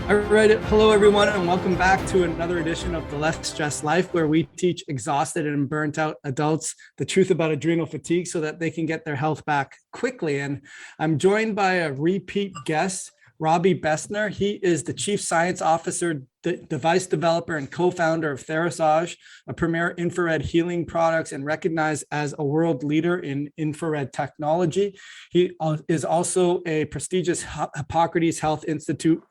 All right. Hello, everyone, and welcome back to another edition of The Less Stressed Life, where we teach exhausted and burnt out adults the truth about adrenal fatigue so that they can get their health back quickly. And I'm joined by a repeat guest, Robbie Bessner. He is the Chief Science Officer, device developer, and co-founder of Thetruthaboutadrenalfatiguecomp5592, a premier infrared healing products and recognized as a world leader in infrared technology. He is also a prestigious Hippocrates Health Institute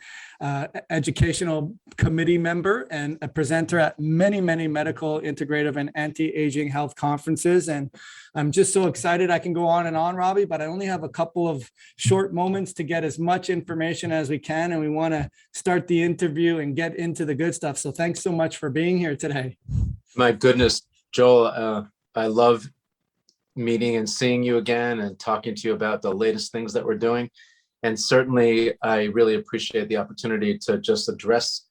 educational committee member and a presenter at many medical, integrative, and anti-aging health conferences. And I'm just so excited. I can go on and on, Robbie, but I only have a couple of short moments to get as much information as we can. And we want to start the interview and get into the good stuff. So thanks so much for being here today. My goodness, Joel, I love meeting and seeing you again and talking to you about the latest things that we're doing. And certainly, I really appreciate the opportunity to just address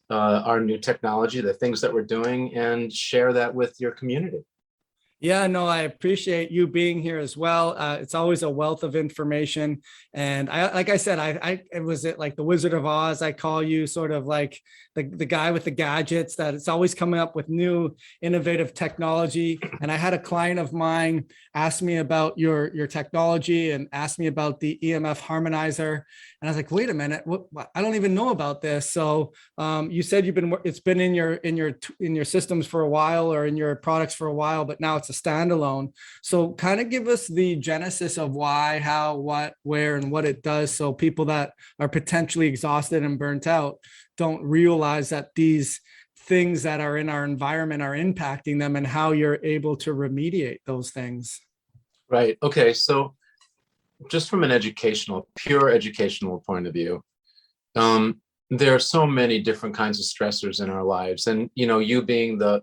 our new technology, the things that we're doing, and share that with your community. Yeah, no, I appreciate you being here as well. It's always a wealth of information. And like I said, it was like the Wizard of Oz. I call you sort of like the guy with the gadgets, that it's always coming up with new innovative technology. And I had a client of mine ask me about your technology and asked me about the EMF harmonizer. And I was like, wait a minute, I don't even know about this. So you said it's been in your systems for a while, or in your products for a while, but now it's a standalone. So kind of give us the genesis of why, how, what, where, and what it does, so people that are potentially exhausted and burnt out don't realize that these things that are in our environment are impacting them, and how you're able to remediate those things. Right. Okay. So just from an pure educational point of view, there are so many different kinds of stressors in our lives. And, you being the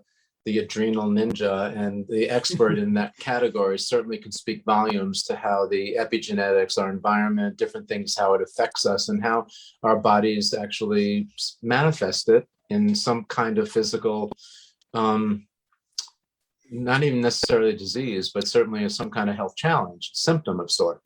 adrenal ninja and the expert in that category certainly can speak volumes to how the epigenetics, our environment, different things, how it affects us, and how our bodies actually manifest it in some kind of physical, not even necessarily disease, but certainly some kind of health challenge, symptom of sort.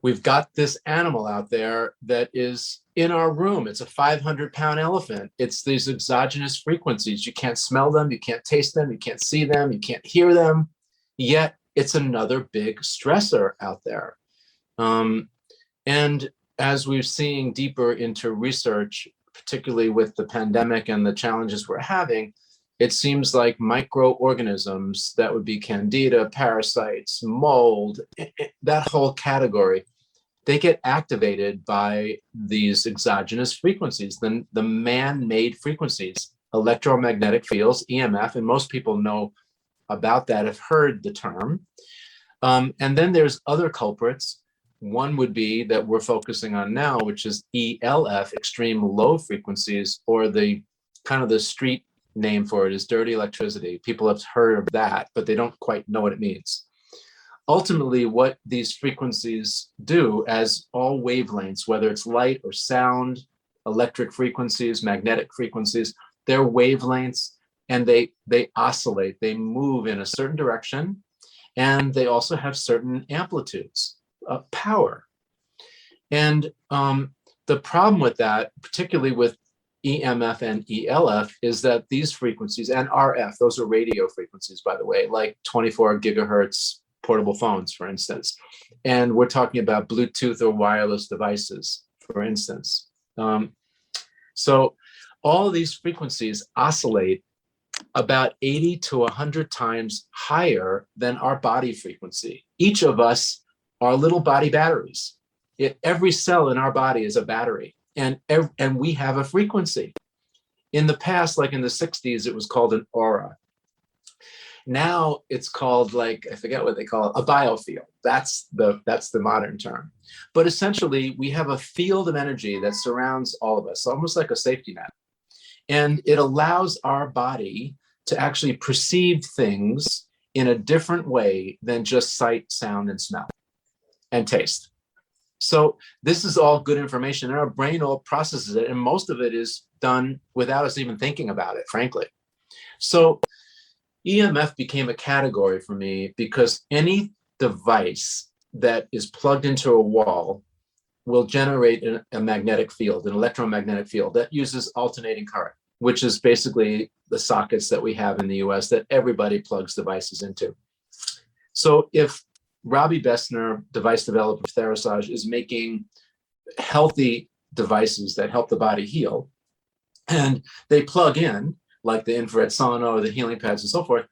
We've got this animal out there that is in our room. It's a 500-pound elephant. It's these exogenous frequencies. You can't smell them, you can't taste them, you can't see them, you can't hear them, yet it's another big stressor out there. And as we're seeing deeper into research, particularly with the pandemic and the challenges we're having, it seems like microorganisms, that would be candida, parasites, mold, that whole category, they get activated by these exogenous frequencies, the man-made frequencies, electromagnetic fields, EMF, and most people know about that, have heard the term. And then there's other culprits. One would be that we're focusing on now, which is ELF, extreme low frequencies, or the kind of the street name for it is dirty electricity. People have heard of that, but they don't quite know what it means. Ultimately, what these frequencies do, as all wavelengths, whether it's light or sound, electric frequencies, magnetic frequencies, they're wavelengths, and they oscillate, they move in a certain direction, and they also have certain amplitudes of power. And the problem with that, particularly with EMF and ELF, is that these frequencies, and RF, those are radio frequencies, by the way, like 24 gigahertz portable phones, for instance. And we're talking about Bluetooth or wireless devices, for instance. So all these frequencies oscillate about 80 to 100 times higher than our body frequency. Each of us are little body batteries. Every cell in our body is a battery. And we have a frequency. In the past, like in the 60s, it was called an aura. Now it's called, like, I forget what they call it, a biofield. That's the modern term. But essentially, we have a field of energy that surrounds all of us, almost like a safety net. And it allows our body to actually perceive things in a different way than just sight, sound, and smell, and taste. So this is all good information, and our brain all processes it, and most of it is done without us even thinking about it, frankly. So EMF became a category for me because any device that is plugged into a wall will generate a magnetic field, an electromagnetic field that uses alternating current, which is basically the sockets that we have in the US that everybody plugs devices into. So if Robbie Bessner, device developer of Therasage, is making healthy devices that help the body heal, and they plug in, like the infrared sauna or the healing pads and so forth,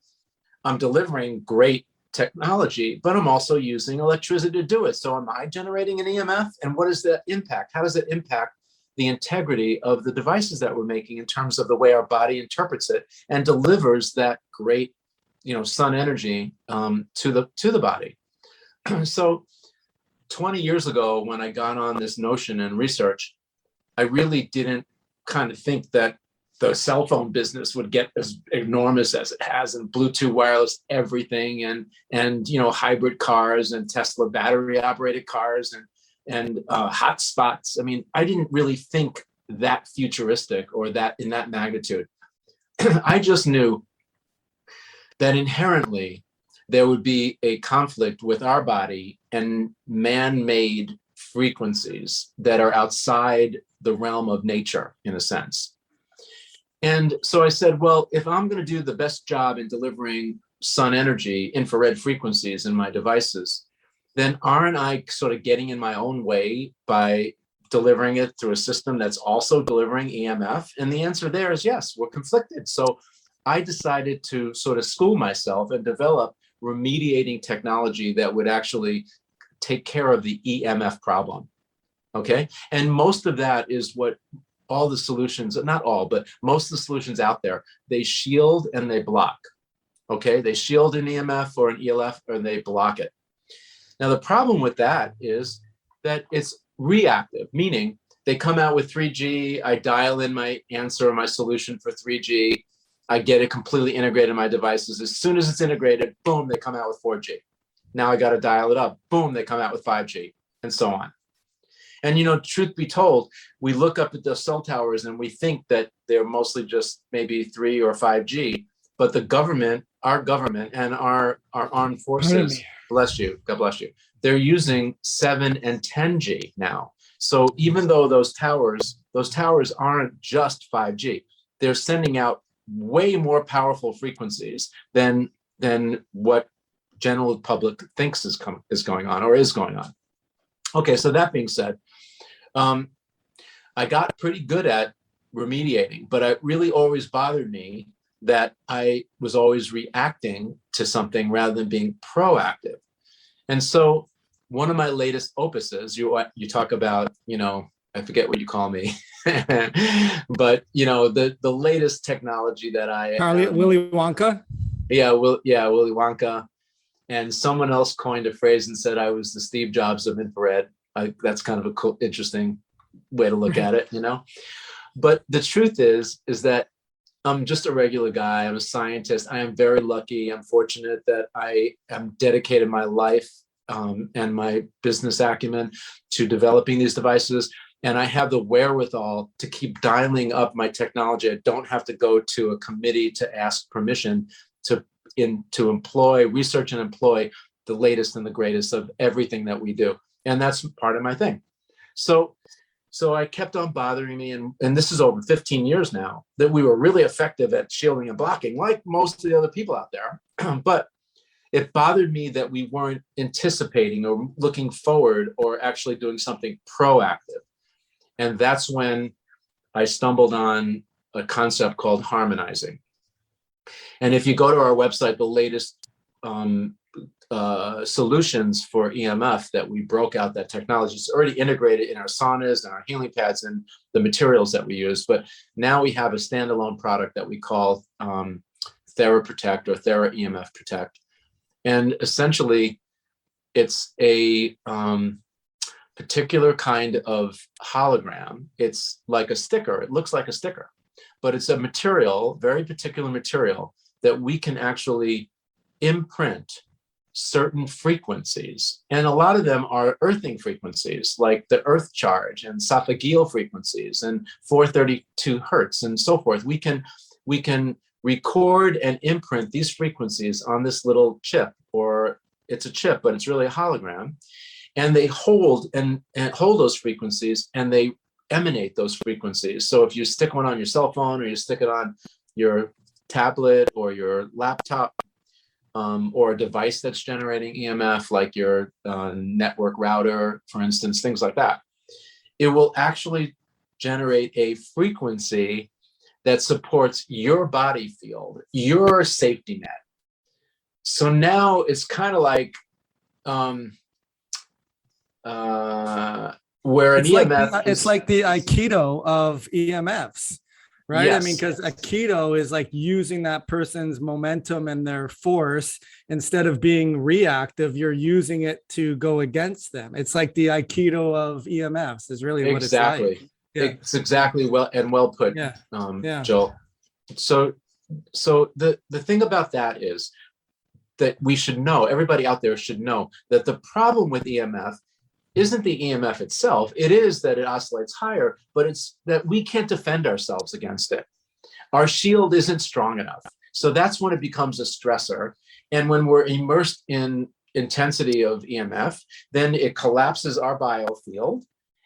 I'm delivering great technology, but I'm also using electricity to do it. So am I generating an EMF? And what is that impact? How does it impact the integrity of the devices that we're making in terms of the way our body interprets it and delivers that great, sun energy to the body? So 20 years ago, when I got on this notion and research, I really didn't kind of think that the cell phone business would get as enormous as it has, and Bluetooth wireless everything, and hybrid cars and Tesla battery operated cars and hotspots. I mean, I didn't really think that futuristic or that in that magnitude. I just knew that inherently there would be a conflict with our body and man-made frequencies that are outside the realm of nature, in a sense. And so I said, well, if I'm going to do the best job in delivering sun energy, infrared frequencies in my devices, then aren't I sort of getting in my own way by delivering it through a system that's also delivering EMF? And the answer there is yes, we're conflicted. So I decided to sort of school myself and develop remediating technology that would actually take care of the EMF problem. Okay. And most of that is what all the solutions, not all, but most of the solutions out there, they shield and they block. Okay. They shield an EMF or an ELF, or they block it. Now, the problem with that is that it's reactive, meaning they come out with 3G, I dial in my answer or my solution for 3G, I get it completely integrated in my devices. As soon as it's integrated, boom, they come out with 4G. Now I got to dial it up, boom, they come out with 5G, and so on. And truth be told, we look up at the cell towers and we think that they're mostly just maybe 3 or 5G, but the government, our government and our armed forces, bless you, God bless you, they're using 7 and 10G now. So even though those towers aren't just 5G, they're sending out way more powerful frequencies than what general public thinks is going on or is going on. Okay, so that being said, I got pretty good at remediating, but it really always bothered me that I was always reacting to something rather than being proactive. And so one of my latest opuses, you talk about, I forget what you call me, but the latest technology that Willy Wonka. Willy Wonka. And someone else coined a phrase and said I was the Steve Jobs of infrared. That's kind of a cool, interesting way to look at it, But the truth is that I'm just a regular guy. I'm a scientist. I am very lucky. I'm fortunate that I am dedicated my life and my business acumen to developing these devices. And I have the wherewithal to keep dialing up my technology. I don't have to go to a committee to ask permission to research and employ the latest and the greatest of everything that we do. And that's part of my thing. So I kept on bothering me, and this is over 15 years now, that we were really effective at shielding and blocking, like most of the other people out there. But it bothered me that we weren't anticipating or looking forward or actually doing something proactive. And that's when I stumbled on a concept called harmonizing. And if you go to our website, the latest solutions for EMF that we broke out, that technology is already integrated in our saunas and our healing pads and the materials that we use. But now we have a standalone product that we call TheraProtect or Thera EMF Protect. And essentially, it's a particular kind of hologram. It's like a sticker. It looks like a sticker, but it's a material, very particular material, that we can actually imprint certain frequencies. And a lot of them are earthing frequencies, like the earth charge and esophageal frequencies and 432 hertz and so forth. We can record and imprint these frequencies on this little chip, or it's a chip, but it's really a hologram. and they and hold those frequencies, and they emanate those frequencies. So if you stick one on your cell phone, or you stick it on your tablet or your laptop, or a device that's generating EMF, like your network router, for instance, things like that, it will actually generate a frequency that supports your body field, your safety net. So now it's kind of like where an EMF it's like the Aikido of EMFs, right? Yes. I mean, because Aikido is like using that person's momentum and their force instead of being reactive. You're using it to go against them. It's like the Aikido of EMFs is really what it's like. Yeah. It's exactly well put, Joel. So the thing about that is that we should know, everybody out there should know, that the problem with EMF isn't the EMF itself. It is that it oscillates higher, but it's that we can't defend ourselves against it. Our shield isn't strong enough. So that's when it becomes a stressor. And when we're immersed in intensity of EMF, then it collapses our biofield.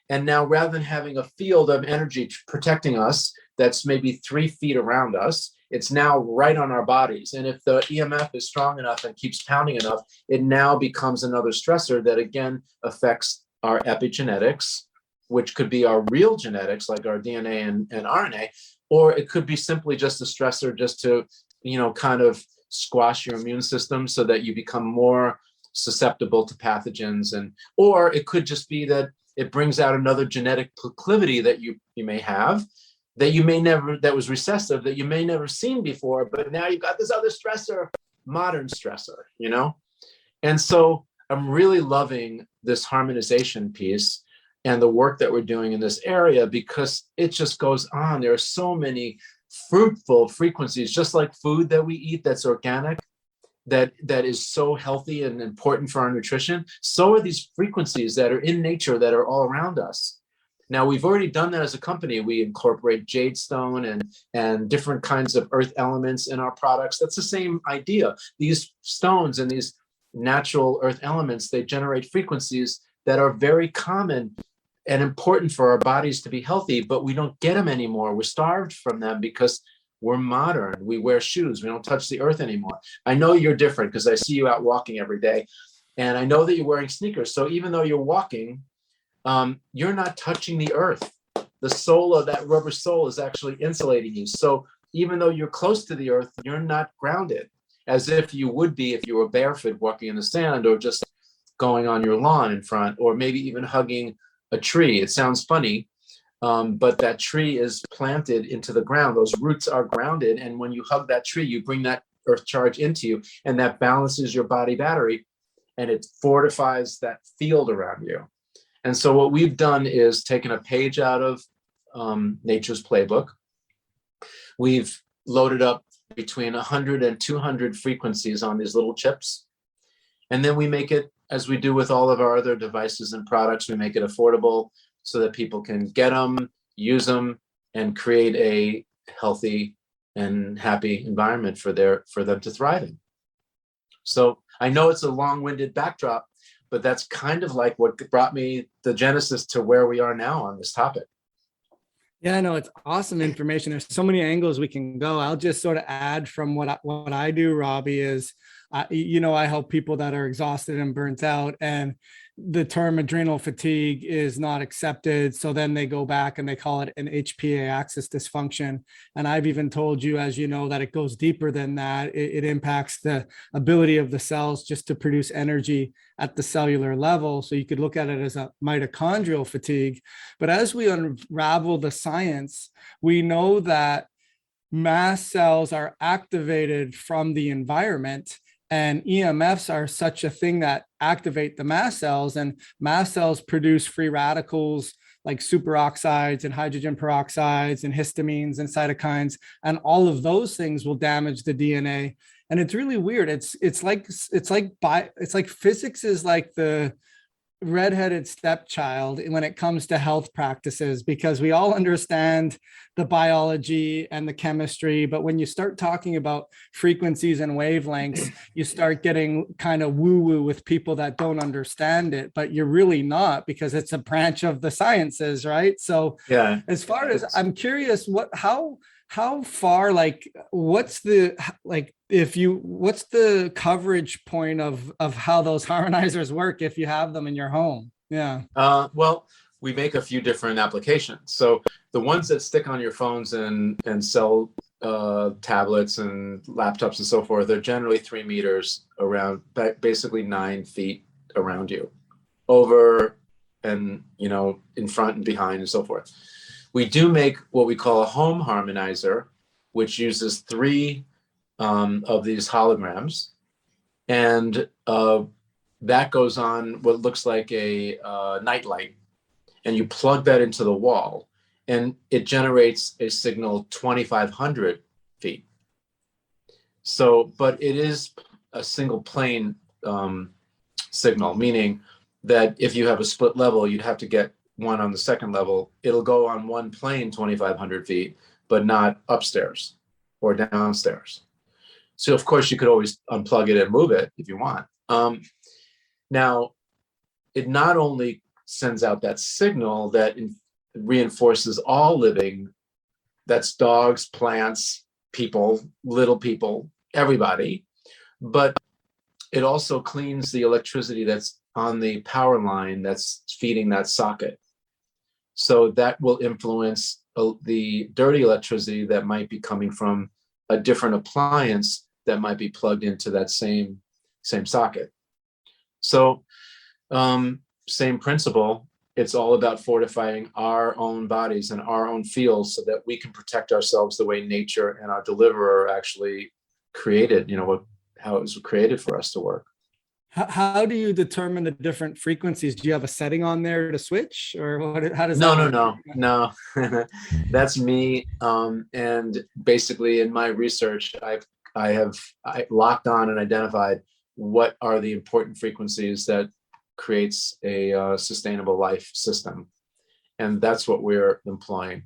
And now, rather than having a field of energy protecting us that's maybe 3 feet around us, it's now right on our bodies. And if the EMF is strong enough and keeps pounding enough, it now becomes another stressor that again affects our epigenetics, which could be our real genetics, like our DNA and RNA, or it could be simply just a stressor just to, kind of squash your immune system so that you become more susceptible to pathogens. Or it could just be that it brings out another genetic proclivity that you may have, that was recessive, that you may never seen before, but now you've got this other stressor, modern stressor, And so I'm really loving this harmonization piece and the work that we're doing in this area, because it just goes on. There are so many fruitful frequencies, just like food that we eat that's organic, that is so healthy and important for our nutrition. So are these frequencies that are in nature that are all around us. Now, we've already done that as a company. We incorporate jade stone and different kinds of earth elements in our products. That's the same idea. These stones and these natural earth elements, they generate frequencies that are very common and important for our bodies to be healthy, but we don't get them anymore. We're starved from them because we're modern. We wear shoes. We don't touch the earth anymore. I know you're different because I see you out walking every day, and I know that you're wearing sneakers. So even though you're walking, you're not touching the earth. The sole of that rubber sole is actually insulating you. So even though you're close to the earth, you're not grounded, as if you would be if you were barefoot walking in the sand, or just going on your lawn in front, or maybe even hugging a tree. It sounds funny, but that tree is planted into the ground. Those roots are grounded. And when you hug that tree, you bring that earth charge into you, and that balances your body battery, and it fortifies that field around you. And so what we've done is taken a page out of Nature's Playbook. We've loaded up between 100 and 200 frequencies on these little chips. And then we make it, as we do with all of our other devices and products, we make it affordable so that people can get them, use them, and create a healthy and happy environment for them to thrive in. So I know it's a long-winded backdrop, but that's kind of like what brought me the genesis to where we are now on this topic. Yeah, no, it's awesome information. There's so many angles we can go. I'll just sort of add from what I do, Robbie, is, I help people that are exhausted and burnt out, and the term adrenal fatigue is not accepted. So then they go back and they call it an HPA axis dysfunction. And I've even told you, as you know, that it goes deeper than that. It impacts the ability of the cells just to produce energy at the cellular level. So you could look at it as a mitochondrial fatigue. But as we unravel the science, we know that mast cells are activated from the environment, and EMFs are such a thing that activate the mast cells, and mast cells produce free radicals like superoxides and hydrogen peroxides and histamines and cytokines, and all of those things will damage the DNA. And it's really weird. It's like physics is like the redheaded stepchild when it comes to health practices, because we all understand the biology and the chemistry, but when you start talking about frequencies and wavelengths, you start getting kind of woo-woo with people that don't understand it, but you're really not, because it's a branch of the sciences, right? So Yeah. as far as I'm curious, how far, like, what's the, like, what's the coverage point of how those harmonizers work if you have them in your home? Yeah. Well, we make a few different applications. So the ones that stick on your phones and cell tablets and laptops and so forth, they're generally 3 meters around, basically 9 feet around you, over and, in front and behind and so forth. We do make what we call a home harmonizer, which uses 3 of these holograms, and that goes on what looks like a nightlight, and you plug that into the wall, and it generates a signal 2,500 feet. So, but it is a single plane signal, meaning that if you have a split level, you'd have to get one on the second level. It'll go on one plane 2,500 feet, but not upstairs or downstairs. So of course you could always unplug it and move it if you want. Now, it not only sends out that signal that reinforces all living, that's dogs, plants, people, little people, everybody, but it also cleans the electricity that's on the power line that's feeding that socket. So that will influence the dirty electricity that might be coming from a different appliance that might be plugged into that same socket. So same principle. It's all about fortifying our own bodies and our own fields so that we can protect ourselves the way nature and our deliverer actually created, how it was created for us to work. How do you determine the different frequencies? Do you have a setting on there to switch, or how does that work? No. That's me. And basically in my research, I locked on and identified what are the important frequencies that creates a sustainable life system. And that's what we're employing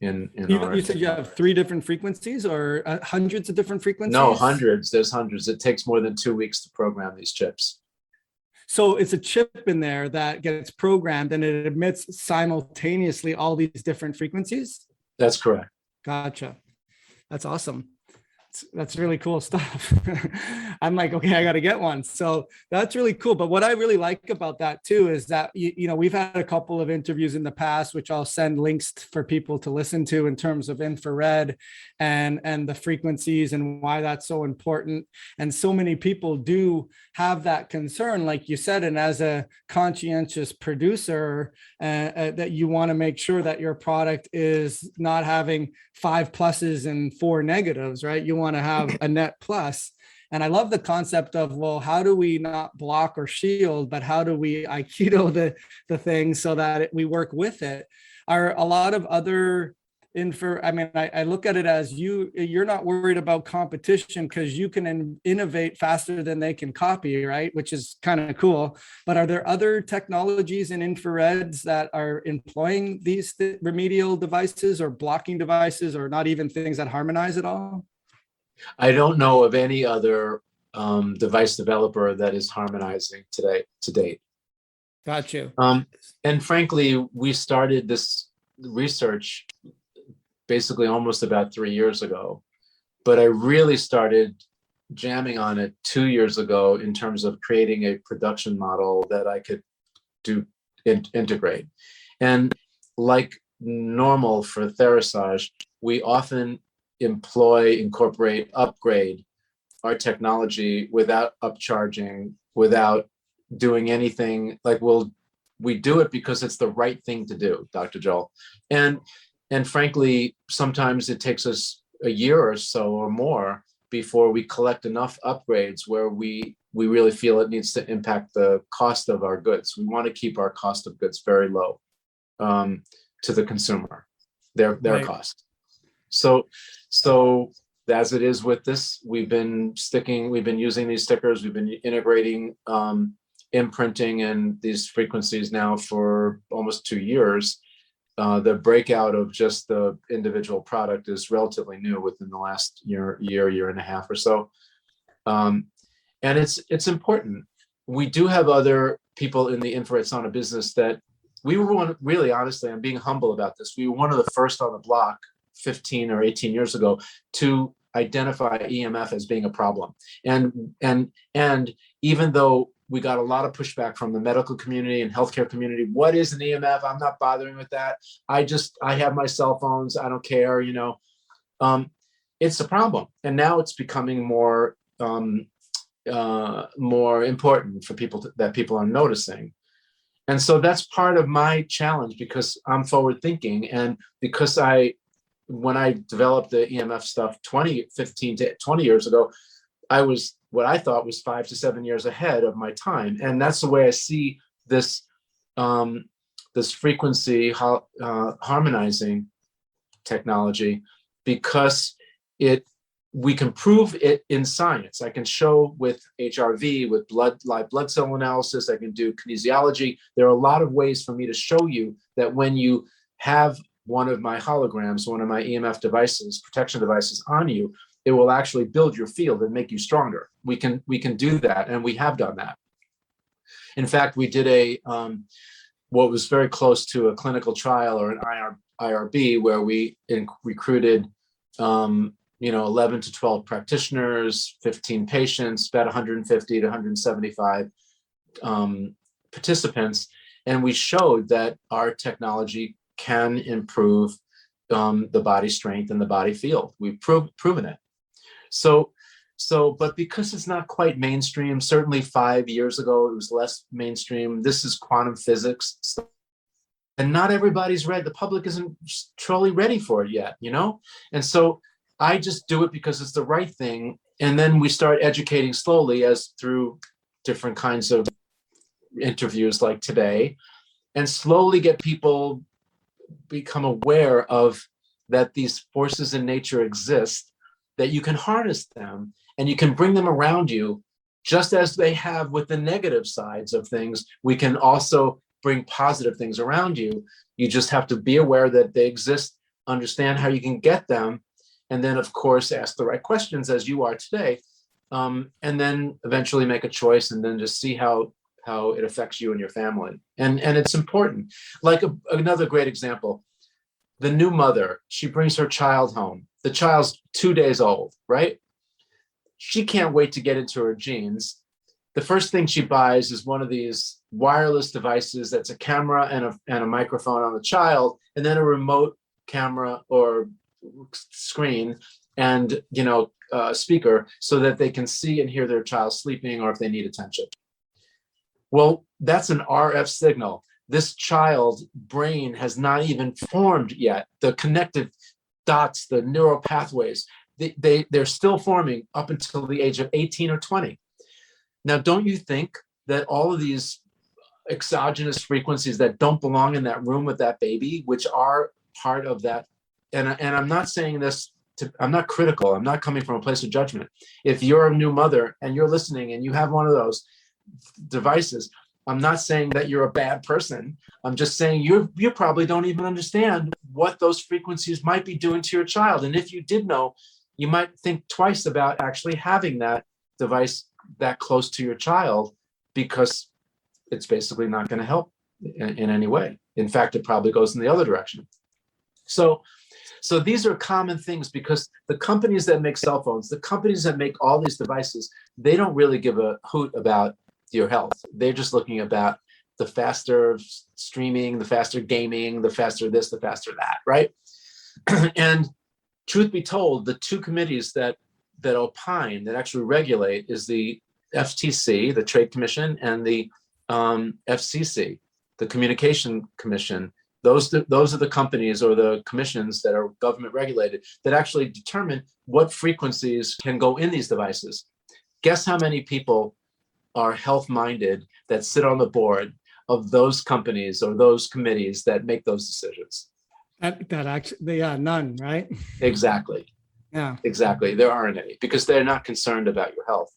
You said you have 3 different frequencies, or hundreds of different frequencies? No, hundreds. There's hundreds. It takes more than 2 weeks to program these chips. So it's a chip in there that gets programmed and it emits simultaneously all these different frequencies? That's correct. Gotcha. That's awesome. That's really cool stuff. I'm like, okay, I got to get one. So that's really cool. But what I really like about that too is that, we've had a couple of interviews in the past, which I'll send links for people to listen to, in terms of infrared and the frequencies and why that's so important. And so many people do have that concern, like you said, and as a conscientious producer, that you want to make sure that your product is not having 5 pluses and 4 negatives, right? You want to have a net plus. And I love the concept of, well, how do we not block or shield, but how do we Aikido the thing so that we work with it? Are a lot of other I look at it as you're not worried about competition because you can innovate faster than they can copy, right? Which is kind of cool. But are there other technologies in infrareds that are employing these remedial devices or blocking devices, or not even things that harmonize at all? I don't know of any other device developer that is harmonizing to date. Got you. And frankly, we started this research basically almost about 3 years ago, but I really started jamming on it 2 years ago in terms of creating a production model that I could integrate. And like normal for Therasage, we often incorporate, upgrade our technology without upcharging, without doing anything. Like we do it because it's the right thing to do, Dr. Joel. And frankly, sometimes it takes us a year or so or more before we collect enough upgrades where we really feel it needs to impact the cost of our goods. We want to keep our cost of goods very low to the consumer, their right. Cost. So as it is with this, we've been using these stickers, we've been integrating imprinting in these frequencies now for almost 2 years. The breakout of just the individual product is relatively new within the last year and a half or so. And it's important. We do have other people in the infrared sauna business that we were one, really, honestly, I'm being humble about this. We were one of the first on the block 15 or 18 years ago to identify EMF as being a problem. And even though we got a lot of pushback from the medical community and healthcare community, what is an EMF? I'm not bothering with that. I have my cell phones. I don't care, it's a problem. And now it's becoming more important for that people are noticing. And so that's part of my challenge, because I'm forward thinking, and because when I developed the EMF stuff 15 to 20 years ago, I was what I thought was 5 to 7 years ahead of my time. And that's the way I see this frequency harmonizing technology, because we can prove it in science. I can show with HRV, with live blood cell analysis, I can do kinesiology. There are a lot of ways for me to show you that when you have one of my holograms, one of my EMF devices, protection devices on you, it will actually build your field and make you stronger. We can do that, and we have done that. In fact, we did what was very close to a clinical trial or an IRB, where we recruited 11 to 12 practitioners, 15 patients, about 150 to 175 participants, and we showed that our technology can improve the body strength and the body field. We've proven it. But because it's not quite mainstream, certainly 5 years ago, it was less mainstream. This is quantum physics stuff, and not everybody's ready. The public isn't truly ready for it yet, And so I just do it because it's the right thing. And then we start educating slowly, as through different kinds of interviews like today, and slowly get people become aware of that these forces in nature exist, that you can harness them and you can bring them around you, just as they have with the negative sides of things. We can also bring positive things around you. You just have to be aware that they exist, understand how you can get them, and then, of course, ask the right questions, as you are today, and then eventually make a choice, and then just see how it affects you and your family. And it's important. Like another great example, the new mother, she brings her child home. The child's 2 days old, right? She can't wait to get into her jeans. The first thing she buys is one of these wireless devices that's a camera and a microphone on the child, and then a remote camera or screen and speaker, so that they can see and hear their child sleeping, or if they need attention. Well, that's an RF signal. This child's brain has not even formed yet. The connected dots, the neural pathways, they're still forming up until the age of 18 or 20. Now, don't you think that all of these exogenous frequencies that don't belong in that room with that baby, which are part of that, and I'm not saying this I'm not critical. I'm not coming from a place of judgment. If you're a new mother and you're listening and you have one of those devices, I'm not saying that you're a bad person. I'm just saying you probably don't even understand what those frequencies might be doing to your child. And if you did know, you might think twice about actually having that device that close to your child, because it's basically not going to help in any way. In fact, it probably goes in the other direction. So these are common things, because the companies that make cell phones, the companies that make all these devices, they don't really give a hoot about your health. They're just looking about the faster streaming, the faster gaming, the faster this, the faster that, right? And truth be told, the two committees that opine, that actually regulate, is the FTC, the Trade Commission, and the FCC, the Communication Commission. Those are the companies or the commissions that are government regulated that actually determine what frequencies can go in these devices. Guess how many people are health-minded that sit on the board of those companies or those committees that make those decisions? That actually, yeah, none, right? Exactly. Yeah. Exactly. There aren't any, because they're not concerned about your health.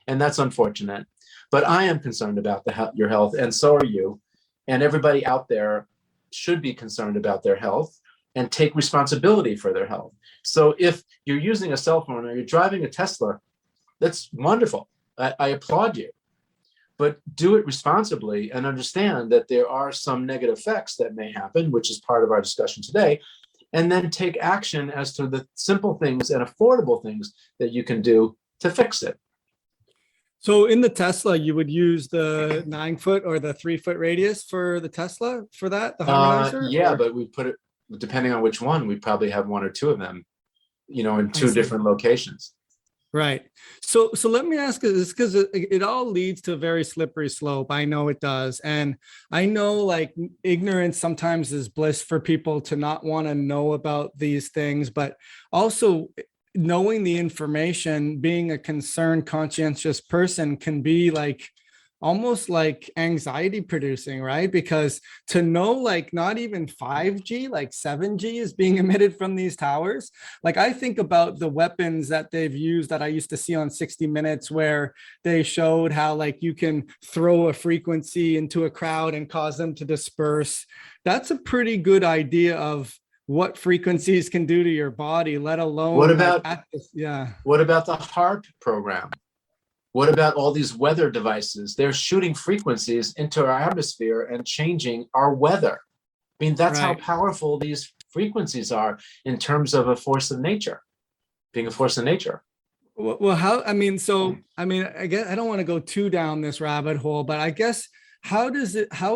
And that's unfortunate. But I am concerned about your health, and so are you. And everybody out there should be concerned about their health and take responsibility for their health. So if you're using a cell phone or you're driving a Tesla, that's wonderful. I applaud you. But do it responsibly and understand that there are some negative effects that may happen, which is part of our discussion today. And then take action as to the simple things and affordable things that you can do to fix it. So in the Tesla, you would use the 9-foot or the 3-foot radius for the Tesla for that, the harmonizer? Yeah, but we put it, depending on which one, we probably have one or two of them, in two different locations. Right. So let me ask you this, because it all leads to a very slippery slope. I know it does. And I know like ignorance sometimes is bliss for people to not want to know about these things, but also knowing the information, being a concerned, conscientious person can be like almost like anxiety producing, right? Because to know like not even 5G, like 7G is being emitted from these towers. Like I think about the weapons that they've used that I used to see on 60 Minutes, where they showed how like you can throw a frequency into a crowd and cause them to disperse. That's a pretty good idea of what frequencies can do to your body, let alone what about what about the HARP program? What about all these weather devices? They're shooting frequencies into our atmosphere and changing our weather. I mean, that's how powerful these frequencies are in terms of a force of nature, being a force of nature. Well, I guess I don't want to go too down this rabbit hole, but I guess how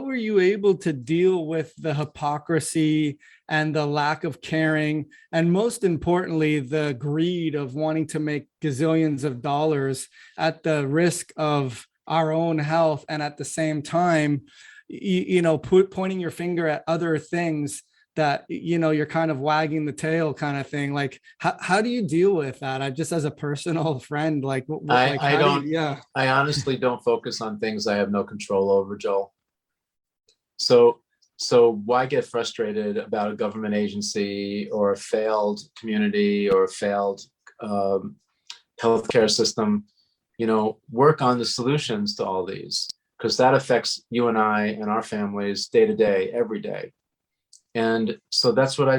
were you able to deal with the hypocrisy and the lack of caring, and most importantly, the greed of wanting to make gazillions of dollars at the risk of our own health, and at the same time, pointing your finger at other things that, you're kind of wagging the tail kind of thing? Like, how do you deal with that? I just, as a personal friend, I honestly don't focus on things I have no control over, Joel. So why get frustrated about a government agency or a failed community or a failed healthcare system? Work on the solutions to all these, because that affects you and I and our families day to day, every day. And so that's where I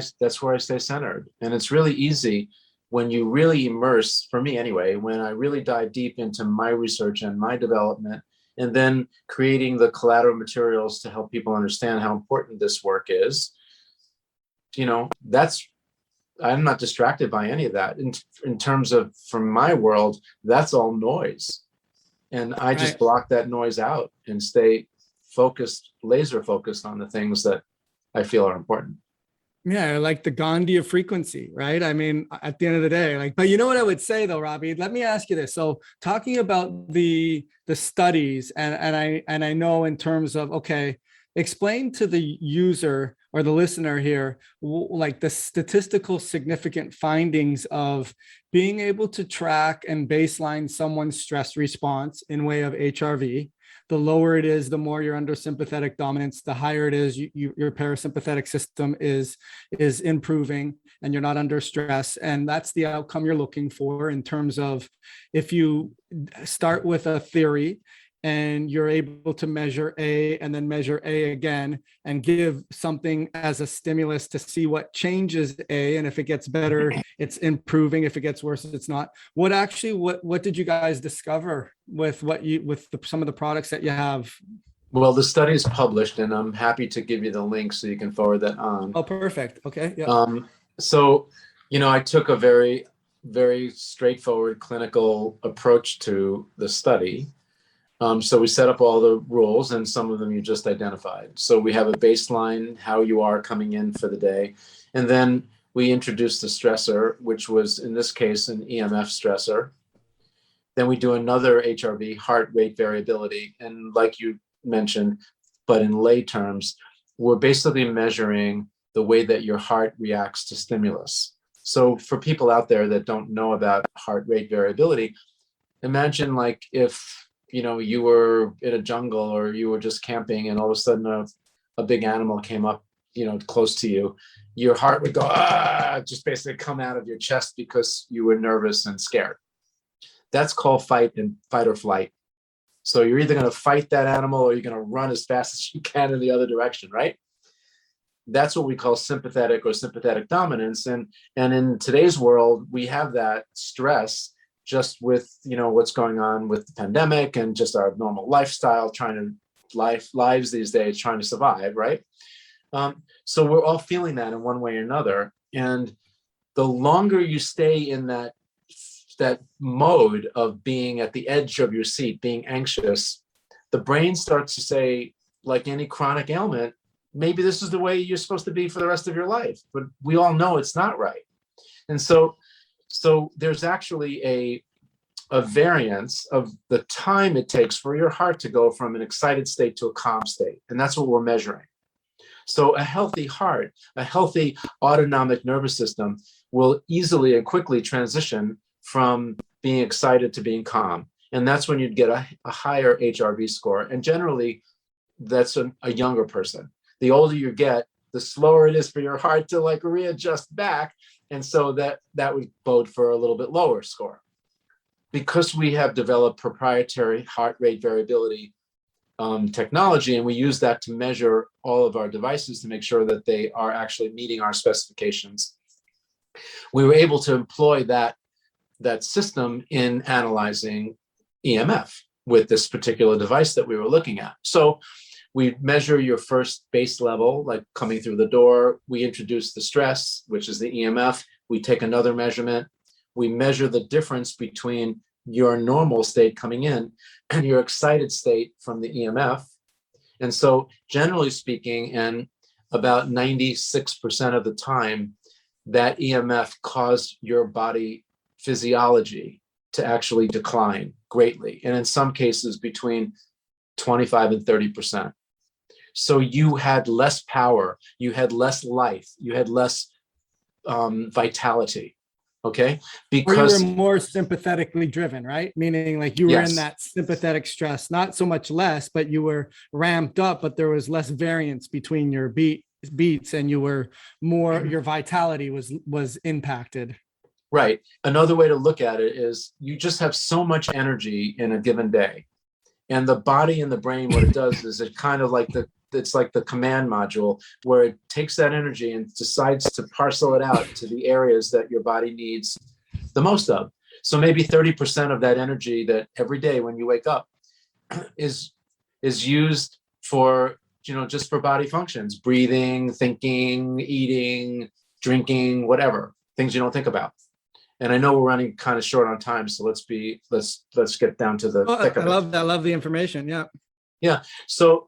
stay centered. And it's really easy when you really immerse, for me anyway, when I really dive deep into my research and my development, and then creating the collateral materials to help people understand how important this work is. I'm not distracted by any of that. In terms of, from my world, that's all noise. And I just block that noise out and stay focused, laser focused on the things that I feel are important. Yeah, like the Gandhi of frequency, right? I mean, at the end of the day, but you know what I would say though, Robbie? Let me ask you this. So talking about the studies, and I know in terms of, okay, explain to the user or the listener here, like the statistical significant findings of being able to track and baseline someone's stress response in way of HRV. The lower it is, the more you're under sympathetic dominance. The higher it is, your parasympathetic system is improving and you're not under stress. And that's the outcome you're looking for in terms of, if you start with a theory and you're able to measure A and then measure A again and give something as a stimulus to see what changes A. And if it gets better, it's improving. If it gets worse, it's not. What did you guys discover with some of the products that you have? Well, the study is published, and I'm happy to give you the link so you can forward that on. Oh, perfect. Okay. Yeah. So, I took a very, very straightforward clinical approach to the study. So we set up all the rules, and some of them you just identified. So we have a baseline, how you are coming in for the day. And then we introduced the stressor, which was, in this case, an EMF stressor. Then we do another HRV, heart rate variability. And like you mentioned, but in lay terms, we're basically measuring the way that your heart reacts to stimulus. So for people out there that don't know about heart rate variability, imagine like if you were in a jungle or you were just camping and all of a sudden a big animal came up, close to you, your heart would go, just basically come out of your chest because you were nervous and scared. That's called fight or flight. So you're either going to fight that animal or you're going to run as fast as you can in the other direction, right? That's what we call sympathetic or sympathetic dominance. And in today's world, we have that stress just with, what's going on with the pandemic and just our normal lifestyle, lives these days, trying to survive, right? So we're all feeling that in one way or another. And the longer you stay in that mode of being at the edge of your seat, being anxious, the brain starts to say, like any chronic ailment, maybe this is the way you're supposed to be for the rest of your life. But we all know it's not right. And so there's actually a variance of the time it takes for your heart to go from an excited state to a calm state. And that's what we're measuring. So a healthy heart, a healthy autonomic nervous system will easily and quickly transition from being excited to being calm. And that's when you'd get a higher HRV score. And generally, that's a younger person. The older you get, the slower it is for your heart to readjust back. And so that would bode for a little bit lower score. Because we have developed proprietary heart rate variability technology, and we use that to measure all of our devices to make sure that they are actually meeting our specifications, we were able to employ that system in analyzing EMF with this particular device that we were looking at. So we measure your first base level, like coming through the door. We introduce the stress, which is the EMF. We take another measurement. We measure the difference between your normal state coming in and your excited state from the EMF. And so generally speaking, and about 96% of the time, that EMF caused your body physiology to actually decline greatly. And in some cases, between 25 and 30%. So you had less power, you had less life, you had less vitality. Okay, because you were more sympathetically driven, right? Meaning you were in that sympathetic stress, not so much less, but you were ramped up, but there was less variance between your beats, and you were more, your vitality was impacted. Right. Another way to look at it is you just have so much energy in a given day, and the body and the brain, what it does is it kind of it's like the command module, where it takes that energy and decides to parcel it out to the areas that your body needs the most of. So maybe 30% of that energy that every day when you wake up is used for, just for body functions, breathing, thinking, eating, drinking, whatever, things you don't think about. And I know we're running kind of short on time, so let's get down to the thick of it. I love the information. Yeah. Yeah. So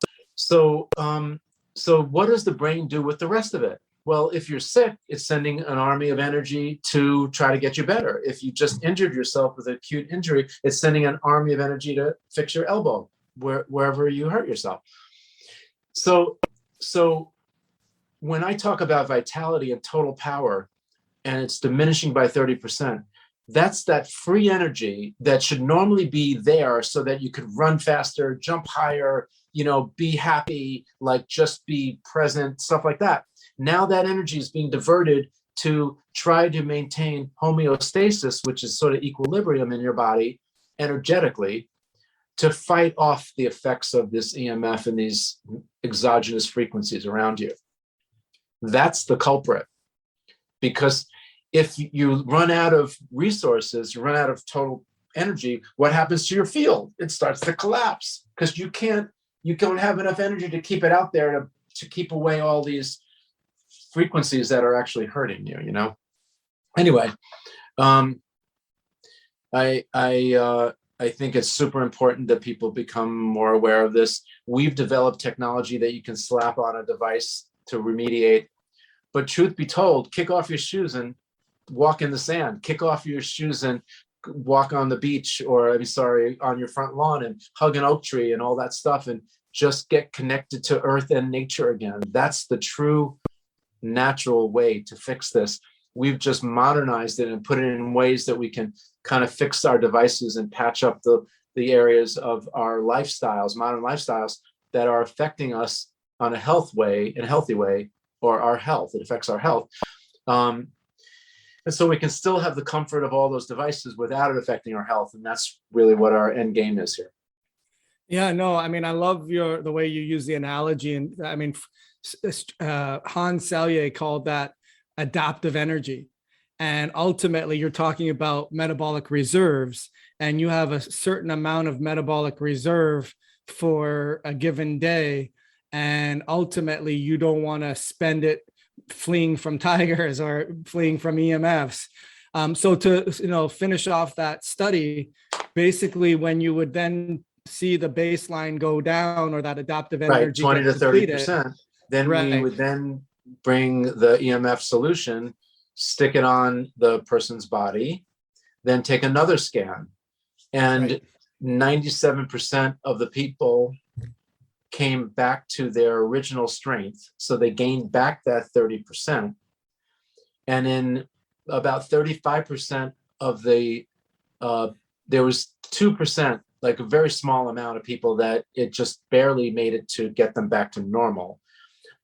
what does the brain do with the rest of it? Well, if you're sick, it's sending an army of energy to try to get you better. If you just injured yourself with an acute injury, it's sending an army of energy to fix your elbow wherever you hurt yourself. So when I talk about vitality and total power, and it's diminishing by 30%, that's that free energy that should normally be there so that you could run faster, jump higher, be happy, just be present, stuff like that. Now that energy is being diverted to try to maintain homeostasis, which is sort of equilibrium in your body energetically, to fight off the effects of this EMF and these exogenous frequencies around you. That's the culprit. Because if you run out of resources, you run out of total energy, what happens to your field? It starts to collapse because you don't have enough energy to keep it out there to keep away all these frequencies that are actually hurting you, Anyway, I think it's super important that people become more aware of this. We've developed technology that you can slap on a device to remediate. But truth be told, kick off your shoes and walk in the sand. Kick off your shoes and walk on the beach, or on your front lawn, and hug an oak tree and all that stuff, and just get connected to earth and nature again. That's the true natural way to fix this. We've just modernized it and put it in ways that we can kind of fix our devices and patch up the areas of our lifestyles, modern lifestyles, that are affecting us on a healthy way, or our health. It affects our health. And so we can still have the comfort of all those devices without it affecting our health. And that's really what our end game is here. Yeah, no, I mean, I love the way you use the analogy. And I mean, Hans Selye called that adaptive energy. And ultimately, you're talking about metabolic reserves, and you have a certain amount of metabolic reserve for a given day. And ultimately, you don't want to spend it fleeing from tigers or fleeing from EMFs. So to finish off that study, basically, when you would then see the baseline go down or that adaptive Right, energy 20 get to depleted, 30%. Then we right, would then bring the EMF solution, stick it on the person's body, then take another scan. right, And 97% of the people came back to their original strength. So they gained back that 30%. And in about 35% of there was 2%, like a very small amount of people that it just barely made it to get them back to normal.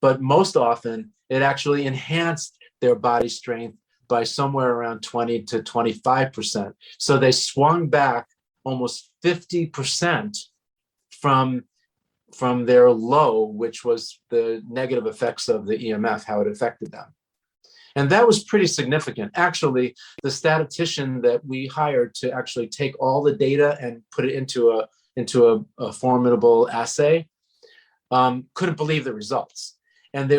But most often, it actually enhanced their body strength by somewhere around 20 to 25%. So they swung back almost 50% from their low, which was the negative effects of the EMF, how it affected them. And that was pretty significant. Actually, the statistician that we hired to actually take all the data and put it into a formidable assay couldn't believe the results. And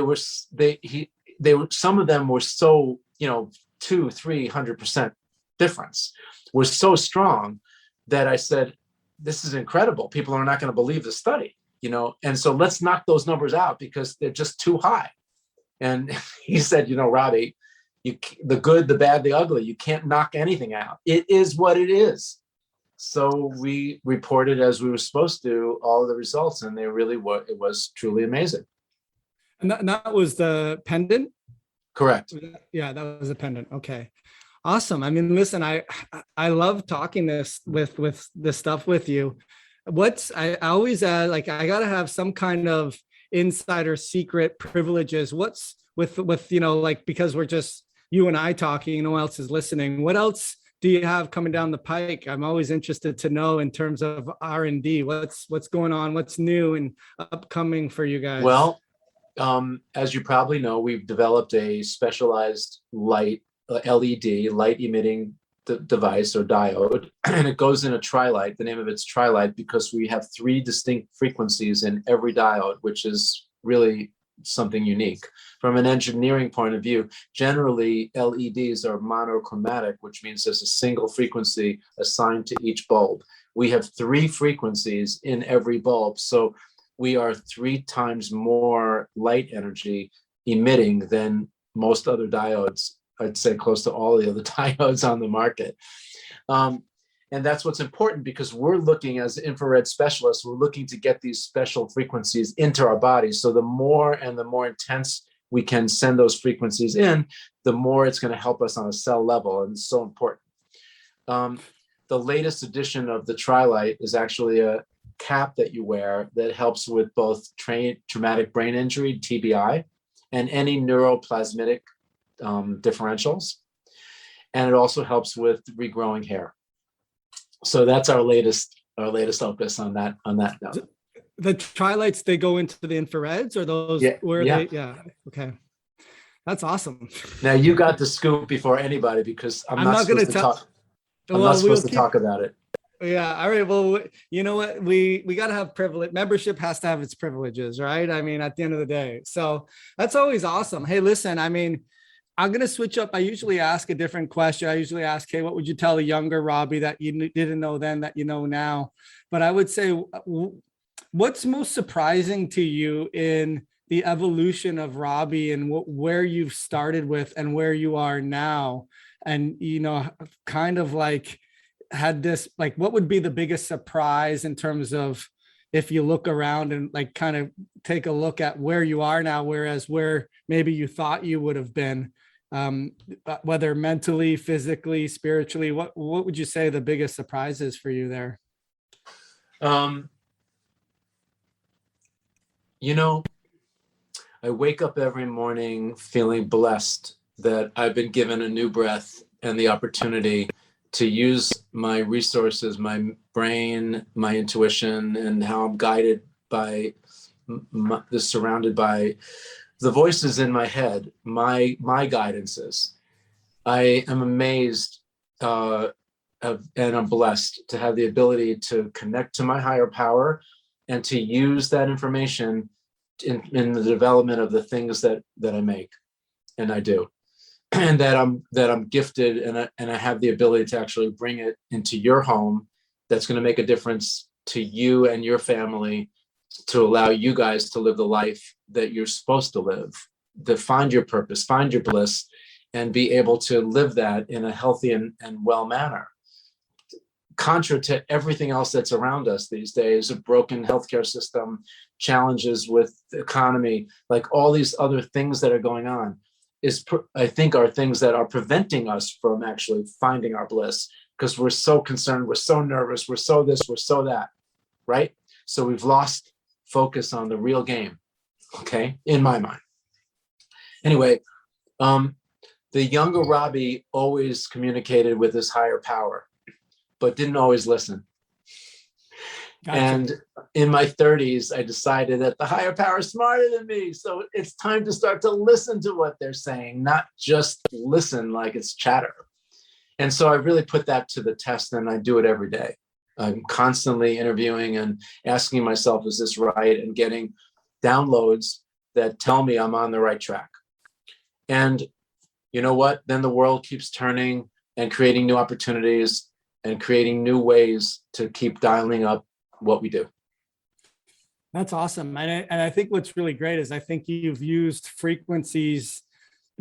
some of them were so, 200-300% difference was so strong that I said, this is incredible. People are not going to believe the study, and so let's knock those numbers out because they're just too high. And he said, Robbie, the good, the bad, the ugly, you can't knock anything out. It is what it is. So we reported, as we were supposed to, all of the results, and it was truly amazing. and that was the pendant. Correct. Yeah, that was a pendant. Okay, awesome. I mean, listen, I love talking with this stuff with you. I always like, I gotta have some kind of insider secret privileges. What's with like, because we're just you and I talking, no one else is listening. What else do you have coming down the pike? I'm always interested to know in terms of R&D. What's going on? What's new and upcoming for you guys? Well, as you probably know, we've developed a specialized LED, light emitting device or diode, and it goes in a tri-light. The name of it's tri-light because we have 3 distinct frequencies in every diode, which is really something unique. From an engineering point of view, generally LEDs are monochromatic, which means there's a single frequency assigned to each bulb. We have 3 frequencies in every bulb, so we are 3 times more light energy emitting than most other diodes. I'd say close to all the other diodes on the market. And that's what's important because we're looking, as infrared specialists, we're looking to get these special frequencies into our bodies. So the more intense we can send those frequencies in, the more it's going to help us on a cell level. And it's so important. The latest edition of the Tri-Light is actually a cap that you wear that helps with both traumatic brain injury, TBI, and any neuroplasmic differentials. And it also helps with regrowing hair. So that's our latest focus on that note. The Tri-Lights, they go into the infrareds, or those Yeah. Okay, that's awesome. Now you got the scoop before anybody because I'm not supposed to talk. I'm not supposed to talk about it. Yeah. All right. Well, you know what? We got to have privilege. Membership has to have its privileges, right? I mean, at the end of the day. So that's always awesome. Hey, listen, I mean, I'm going to switch up. I usually ask a different question. I usually ask, hey, what would you tell a younger Robbie that you didn't know then that you know now? But I would say, what's most surprising to you in the evolution of Robbie and where you've started with and where you are now? And, kind of like had this, like, what would be the biggest surprise in terms of if you look around and like kind of take a look at where you are now, whereas where maybe you thought you would have been, whether mentally, physically, spiritually, what would you say the biggest surprise is for you there? I wake up every morning feeling blessed that I've been given a new breath and the opportunity to use my resources, my brain, my intuition, and how I'm guided by surrounded by the voices in my head, my guidances. I am amazed and I'm blessed to have the ability to connect to my higher power and to use that information in the development of the things that I make and I do, and that I'm gifted and I have the ability to actually bring it into your home. That's going to make a difference to you and your family, to allow you guys to live the life that you're supposed to live, to find your purpose, find your bliss, and be able to live that in a healthy and well manner. Contra to everything else that's around us these days, a broken healthcare system, challenges with the economy, like all these other things that are going on, I think are things that are preventing us from actually finding our bliss, because we're so concerned, we're so nervous, we're so this, we're so that, right? So we've lost focus on the real game, okay, in my mind. Anyway, the younger Robbie always communicated with his higher power, but didn't always listen. Gotcha. And in my 30s, I decided that the higher power is smarter than me. So it's time to start to listen to what they're saying, not just listen like it's chatter. And so I really put that to the test, and I do it every day. I'm constantly interviewing and asking myself, is this right? And getting downloads that tell me I'm on the right track. And you know what? Then the world keeps turning and creating new opportunities and creating new ways to keep dialing up what we do. That's awesome. And I think what's really great is I think you've used frequencies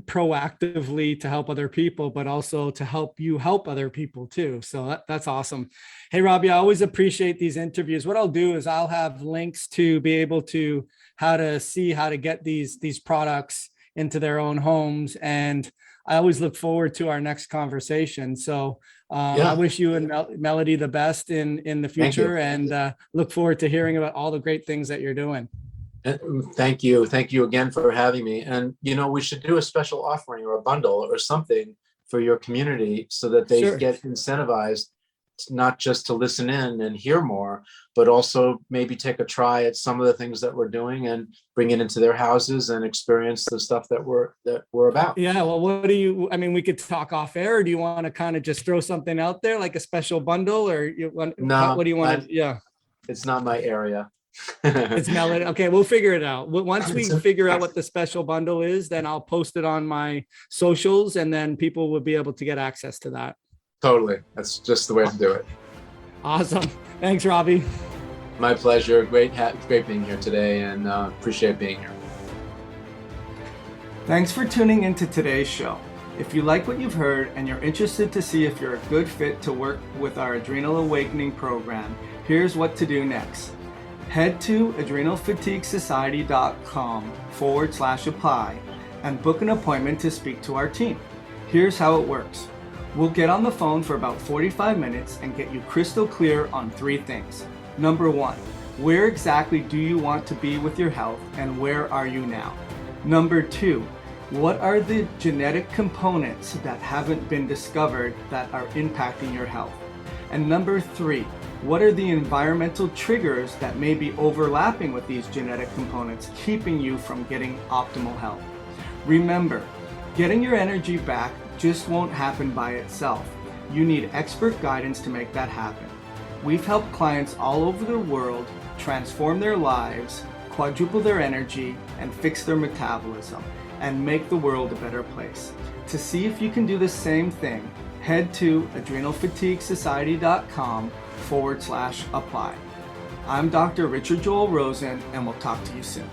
proactively to help other people, but also to help you help other people too. So that's awesome. Hey, Robbie, I always appreciate these interviews. What I'll do is I'll have links to be able to how to get these products into their own homes. And I always look forward to our next conversation. So I wish you and Melody the best in the future, and look forward to hearing about all the great things that you're doing. Thank you. Thank you again for having me. And, we should do a special offering or a bundle or something for your community so that they get incentivized, not just to listen in and hear more, but also maybe take a try at some of the things that we're doing and bring it into their houses and experience the stuff that we're about. Yeah. Well, we could talk off air, or do you want to kind of just throw something out there like a special bundle, or what do you want to, yeah. It's not my area. It's Melody. Okay, we'll figure it out. Once we figure out what the special bundle is, then I'll post it on my socials, and then people will be able to get access to that. Totally. That's just the way to do it. Awesome. Thanks, Robbie. My pleasure. Great being here today, and appreciate being here. Thanks for tuning into today's show. If you like what you've heard and you're interested to see if you're a good fit to work with our Adrenal Awakening program, here's what to do next. Head to adrenalfatiguesociety.com/apply and book an appointment to speak to our team. Here's how it works. We'll get on the phone for about 45 minutes and get you crystal clear on 3 things. Number 1, where exactly do you want to be with your health, and where are you now? Number 2, what are the genetic components that haven't been discovered that are impacting your health? And number 3, what are the environmental triggers that may be overlapping with these genetic components, keeping you from getting optimal health? Remember, getting your energy back just won't happen by itself. You need expert guidance to make that happen. We've helped clients all over the world transform their lives, quadruple their energy, and fix their metabolism, and make the world a better place. To see if you can do the same thing, head to adrenalfatiguesociety.com/apply. I'm Dr. Richard Joel Rosen, and we'll talk to you soon.